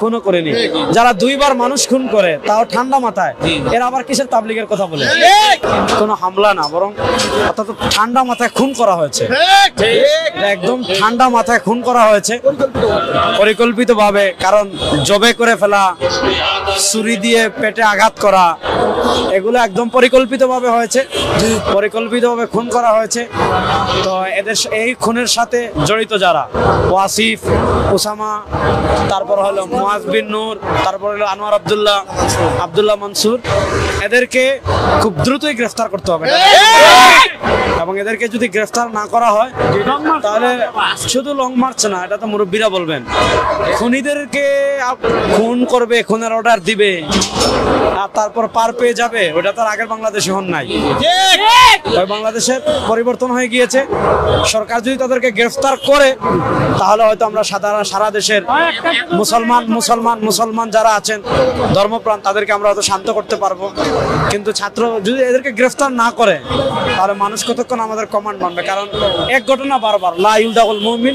খুনও করেনি। যারা দুইবার মানুষ খুন করে তাও ঠান্ডা মাথায়, এরা আবার কিসের তাবলীগের কথা বলে? কোনো হামলা না, বরং অর্থাৎ ঠান্ডা মাথায় খুন করা হয়েছে। একদম ঠান্ডা মাথায় খুন করা হয়েছে পরিকল্পিতভাবে। কারণ জবে করে ফেলা, ছুরি দিয়ে পেটে আঘাত করা, এগুলো একদম পরিকল্পিতভাবে হয়েছে, পরিকল্পিতভাবে খুন করা হয়েছে। তো এদের এই খুনের সাথে জড়িত যারা, ওয়াসিফ, ওসামা, তারপর হলো মুয়াজ বিন নূর, তারপর হলো আনোয়ার আব্দুল্লাহ, আব্দুল্লাহ মনসুর, এদেরকে খুব দ্রুতই গ্রেফতার করতে হবে। এবং এদেরকে যদি গ্রেফতার না করা হয় তাহলে শুধু লং মার্চ না, এটা তো মুরব্বীরা বলবেন, খুনিদেরকে খুন করবে, খুনের অর্ডার দিবে আর তারপর পার পেয়ে যাবে, ওটা তো আগের বাংলাদেশে হন নাই। বাংলাদেশের পরিবর্তন হয়ে গিয়েছে। সরকার যদি তাদেরকে গ্রেফতার করে তাহলে হয়তো আমরা সারা দেশের মুসলমান যারা আছেন ধর্মপ্রাণ, তাদেরকে আমরা হয়তো শান্ত করতে পারবো। কিন্তু ছাত্র যদি এদেরকে গ্রেফতার না করে তাহলে মানুষ কতক্ষণ আমাদের কমান্ড মানবে? কারণ এক ঘটনা বারবার, লা ইউলদাগুল মুমিন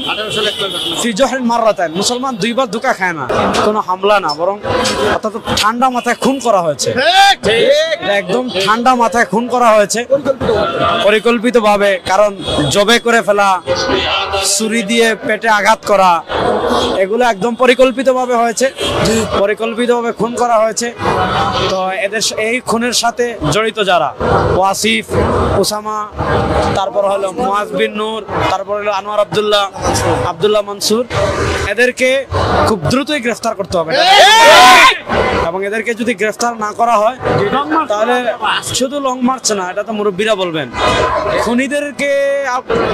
ফি জহরিন মাররাতাইন, মুসলমান দুইবার ধোঁকা খায় না। কোনো হামলা না, বরং অর্থাৎ ঠান্ডা মাথায় খুন করা হয়েছে। একদম ঠান্ডা মাথায় খুন করা হয়েছে পরিকল্পিতভাবে। কারণ জবে করে ফেলা, ছুরি দিয়ে পেটে আঘাত করা, এগুলো একদম পরিকল্পিতভাবে হয়েছে, পরিকল্পিতভাবে খুন করা হয়েছে। তো এদের এই খুনের সাথে জড়িত যারা, ওয়াসিফ, ওসামা, তারপর হলো মুয়াজ বিন নূর, তারপর হলো আনোয়ার আব্দুল্লাহ, আব্দুল্লাহ মনসুর, এদেরকে খুব দ্রুতই গ্রেফতার করতে হবে। এবং এদেরকে যদি গ্রেফতার না করা হয় তাহলে শুধু লং মার্চ না, এটা তো মুরব্বীরা বলবেন, খুনিদেরকে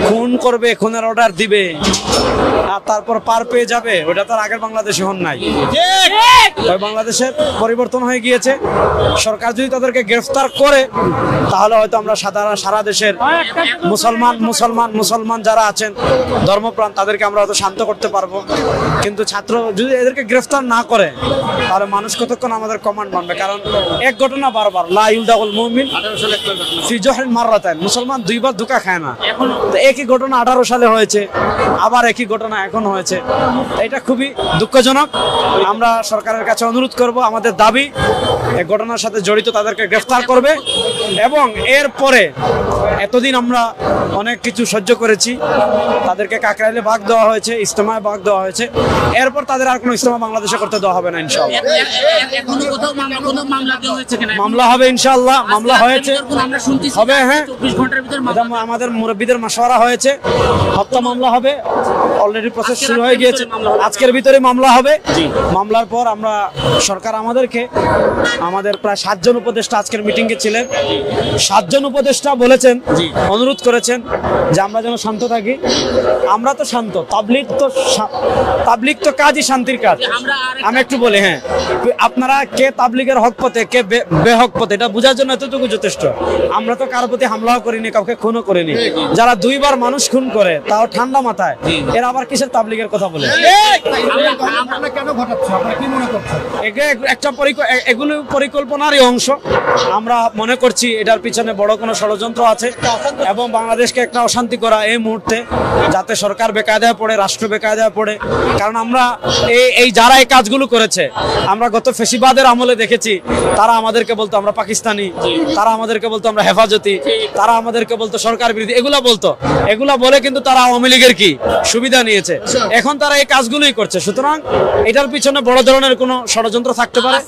খুন করবে, খুনের অর্ডার দিবে আর তারপর পার পেয়ে যাবে, ওটা তো আগের বাংলাদেশে হন নাই। বাংলাদেশের পরিবর্তন হয়ে গিয়েছে। সরকার যদি তাদেরকে গ্রেফতার করে তাহলে হয়তো আমরা সারা দেশের মুসলমান যারা আছেন ধর্মপ্রাণ, তাদেরকে আমরা হয়তো শান্ত করতে পারবো। কিন্তু ছাত্র যদি এদেরকে গ্রেফতার না করে তাহলে মানুষ কতক্ষণ আমাদের কমান্ড মানবে? কারণ এক ঘটনা বারবার, লা ইউলদাগুল মুমিন ফি জহরিন মাররাতাইন, মুসলমান দুইবার ধোঁকা খায় না। তো একই ঘটনা 18 সালে হয়েছে, আবার একই ঘটনা এখন হয়েছে। এটা খুবই দুঃখজনক। আমরা সরকারের কাছে অনুরোধ করব, আমাদের দাবি এই ঘটনার সাথে জড়িত তাদেরকে গ্রেফতার করবে। এবং এরপরে এতদিন আমরা অনেক কিছু সহ্য করেছি, তাদেরকে কাকরাইলে ভাগ দেওয়া হয়েছে, ইজতেমায় ভাগ দেওয়া হয়েছে, এরপর তাদের আর কোনো ইজতেমা বাংলাদেশে করতে দেওয়া হবে না ইনশাআল্লাহ। মামলা হবে ইনশাআল্লাহ, মামলা হয়েছে, হবে। হ্যাঁ, আমাদের মুরব্বীদের মাশওয়ারা হয়েছে, হত্যা মামলা হবে, অলরেডি প্রসেস শুরু হয়ে গিয়েছে, আজকের ভিতরে মামলা হবে। মামলার পর আমরা সরকার আমাদের প্রায় 7 জন উপদেষ্টা আজকের মিটিংয়ে ছিলেন। 7 জন উপদেষ্টা বলেছেন, অনুরোধ করেছেন যে আমরা যেন শান্ত থাকি। আমরা তো শান্ত, তাবলীগ তো কাজই শান্তির কাজ। আমি একটু বলি, হ্যাঁ, আপনারা কে তাবলীগের হক পথে, কে বেহক পথে, এটা বোঝার জন্য এতটুকু যথেষ্ট। আমরা তো কারোর প্রতি হামলাও করিনি, কাউকে খুনও করিনি। যারা দুইবার মানুষ খুন করে তাও ঠান্ডা মাথায়, এরা আবার কিসের তাবলীগের কথা বলে? এগুলো পরিকল্পনারই অংশ। আমরা মনে করছি এটার পিছনে বড় কোনো ষড়যন্ত্র আছে এবং বাংলাদেশকে একটা অশান্তি করা এই মুহূর্তে, যাতে সরকার বেকায়দায় পড়ে, রাষ্ট্র বেকায়দায় পড়ে। কারণ আমরা এই যারা এই কাজগুলো করেছে, আমরা গত ফেসিবাদের আমলে দেখেছি, তারা আমাদেরকে বলতো আমরা পাকিস্তানি, তারা আমাদেরকে বলতো আমরা হেফাজতি, তারা আমাদেরকে বলতো সরকার বিরোধী, এগুলা বলে কিন্তু তারা আওয়ামী লীগের কি সুবিধা নিয়েছে। এখন তারা এই কাজগুলোই করছে। সুতরাং এটার পিছনে বড় ধরনের কোনো ষড়যন্ত্র থাকতে পারে।